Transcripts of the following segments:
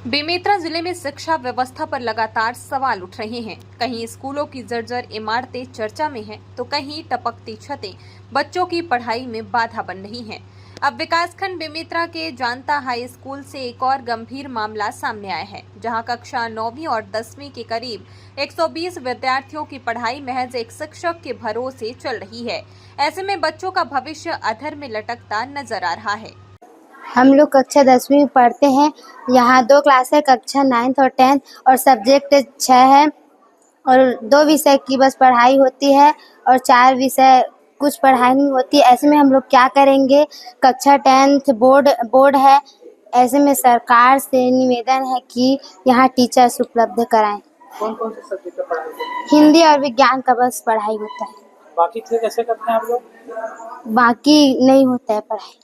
बेमेतरा जिले में शिक्षा व्यवस्था पर लगातार सवाल उठ रहे हैं। कहीं स्कूलों की जर्जर इमारतें चर्चा में हैं, तो कहीं टपकती छतें बच्चों की पढ़ाई में बाधा बन रही हैं। अब विकासखंड बेमेतरा के जानता हाई स्कूल से एक और गंभीर मामला सामने आया है, जहां कक्षा 9वीं और 10वीं के करीब 120 विद्यार्थियों की पढ़ाई महज एक शिक्षक के भरोसे चल रही है। ऐसे में बच्चों का भविष्य अधर में लटकता नजर आ रहा है। हम लोग कक्षा 10वीं में पढ़ते हैं। यहाँ 2 क्लास है, कक्षा 9th और 10th, और सब्जेक्ट 6 है और 2 विषय की बस पढ़ाई होती है और 4 विषय कुछ पढ़ाई नहीं होती। ऐसे में हम लोग क्या करेंगे? कक्षा 10th बोर्ड है। ऐसे में सरकार से निवेदन है कि यहाँ टीचर्स उपलब्ध कराएं। कौन-कौन से सब्जेक्ट का पढ़ाई होती है? हिंदी और विज्ञान का बस पढ़ाई होता है, बाकी चीज़ें कैसे करते हैं आप लोग? बाकी नहीं होता है पढ़ाई।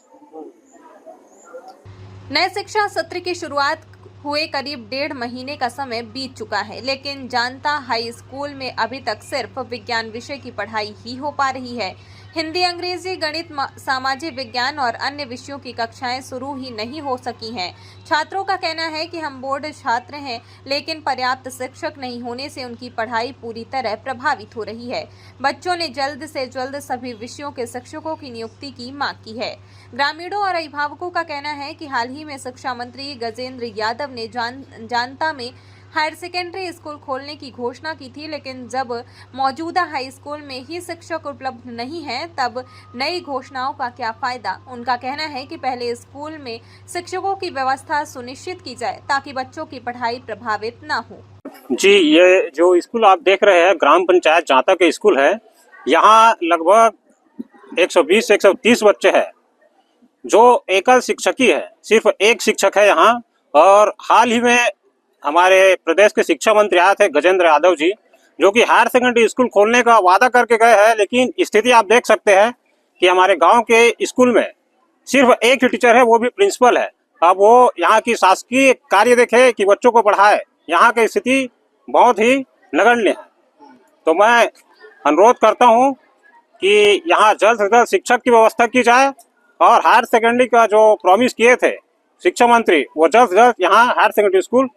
नए शिक्षा सत्र की शुरुआत हुए करीब 1.5 महीने का समय बीत चुका है, लेकिन जानता हाई स्कूल में अभी तक सिर्फ विज्ञान विषय की पढ़ाई ही हो पा रही है। हिंदी, अंग्रेजी, गणित, सामाजिक विज्ञान और अन्य विषयों की कक्षाएं शुरू ही नहीं हो सकी हैं। छात्रों का कहना है कि हम बोर्ड छात्र हैं, लेकिन पर्याप्त शिक्षक नहीं होने से उनकी पढ़ाई पूरी तरह प्रभावित हो रही है। बच्चों ने जल्द से जल्द सभी विषयों के शिक्षकों की नियुक्ति की मांग की है। ग्रामीणों और अभिभावकों का कहना है कि हाल ही में शिक्षा मंत्री गजेंद्र यादव ने जानता में हायर सेकेंडरी स्कूल खोलने की घोषणा की थी, लेकिन जब मौजूदा हाई स्कूल में ही शिक्षक उपलब्ध नहीं है, तब नई घोषणाओं का क्या फायदा। उनका कहना है कि पहले स्कूल में शिक्षकों की व्यवस्था सुनिश्चित की जाए ताकि बच्चों की पढ़ाई प्रभावित न हो। जी, ये जो स्कूल आप देख रहे हैं ग्राम पंचायत जांता के स्कूल है। यहाँ लगभग 120 से 130 बच्चे हैं जो एकल शिक्षक ही है, सिर्फ एक शिक्षक है यहाँ। और हाल ही में हमारे प्रदेश के शिक्षा मंत्री आए थे गजेंद्र यादव जी, जो कि हायर सेकेंडरी स्कूल खोलने का वादा करके गए हैं, लेकिन स्थिति आप देख सकते हैं कि हमारे गांव के स्कूल में सिर्फ एक ही टीचर है, वो भी प्रिंसिपल है। अब वो यहाँ की शासकीय कार्य देखे कि बच्चों को पढ़ाए, यहाँ की स्थिति बहुत ही नगण्य है। तो मैं अनुरोध करता हूँ कि यहाँ जल्द से जल्द शिक्षक की व्यवस्था की जाए और हायर सेकेंडरी का जो प्रॉमिस किए थे शिक्षा मंत्री, वो जल्द से जल्द यहाँ हायर सेकेंडरी स्कूल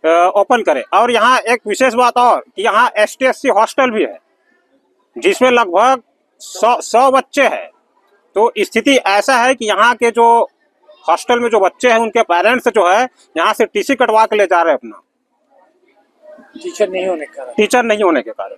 ओपन करे। और यहाँ एक विशेष बात और कि यहाँ ST/SC हॉस्टल भी है, जिसमें लगभग 100 बच्चे हैं। तो स्थिति ऐसा है कि यहाँ के जो हॉस्टल में जो बच्चे हैं, उनके पेरेंट्स जो है यहाँ से TC कटवा के ले जा रहे हैं अपना, टीचर नहीं होने के कारण।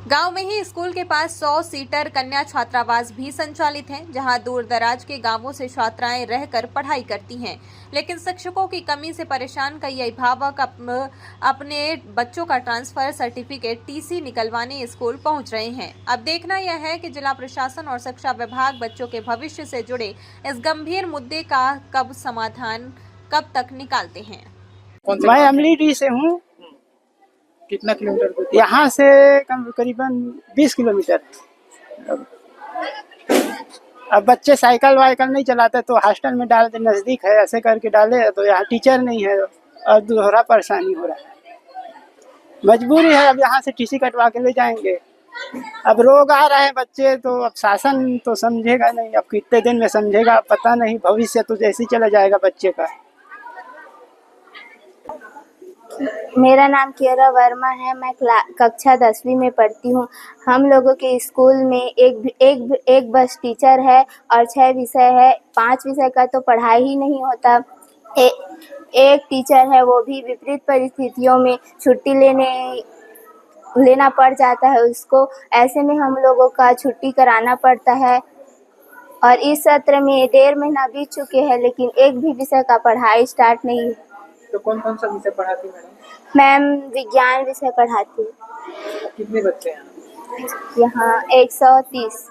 गांव में ही स्कूल के पास 100 सीटर कन्या छात्रावास भी संचालित हैं, जहां दूर दराज के गांवों से छात्राएं रहकर पढ़ाई करती हैं। लेकिन शिक्षकों की कमी से परेशान कई अभिभावक अपने बच्चों का ट्रांसफर सर्टिफिकेट TC निकलवाने स्कूल पहुंच रहे हैं। अब देखना यह है कि जिला प्रशासन और शिक्षा विभाग बच्चों के भविष्य से जुड़े इस गंभीर मुद्दे का समाधान कब तक निकालते हैं। मैं अमलीडीह से हूँ। कितना किलोमीटर दूर? यहाँ से करीबन 20 किलोमीटर। अब बच्चे साइकिल वाइकल नहीं चलाते तो हॉस्टल में डाल दे, नज़दीक है ऐसे करके डाले, तो यहाँ टीचर नहीं है और दोहरा परेशानी हो रहा है। मजबूरी है, अब यहाँ से TC कटवा के ले जाएंगे। अब रोग आ रहे हैं बच्चे, तो अब शासन तो समझेगा नहीं, अब कितने दिन में समझेगा पता नहीं। भविष्य तो जैसे ही चला जाएगा बच्चे का। मेरा नाम कियारा वर्मा है। मैं कक्षा 10वीं में पढ़ती हूँ। हम लोगों के स्कूल में एक बस टीचर है और 6 विषय है। 5 विषय का तो पढ़ाई ही नहीं होता। एक टीचर है, वो भी विपरीत परिस्थितियों में छुट्टी लेना पड़ जाता है उसको। ऐसे में हम लोगों का छुट्टी कराना पड़ता है और इस सत्र में 1.5 महीना बीत चुके हैं, लेकिन एक भी विषय का पढ़ाई स्टार्ट नहीं है। तो कौन-कौन सा विषय पढ़ाती मैडम? मैम विज्ञान विषय पढ़ाती है। कितने बच्चे हैं यहाँ? 130।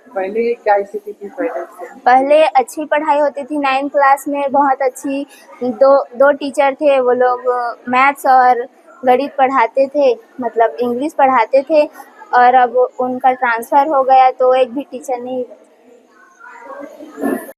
पहले क्या स्थिति थी पहले अच्छी पढ़ाई होती थी। 9th क्लास में बहुत अच्छी दो टीचर थे, वो लोग मैथ्स और गणित पढ़ाते थे, मतलब इंग्लिश पढ़ाते थे। और अब उनका ट्रांसफ़र हो गया तो एक भी टीचर नहीं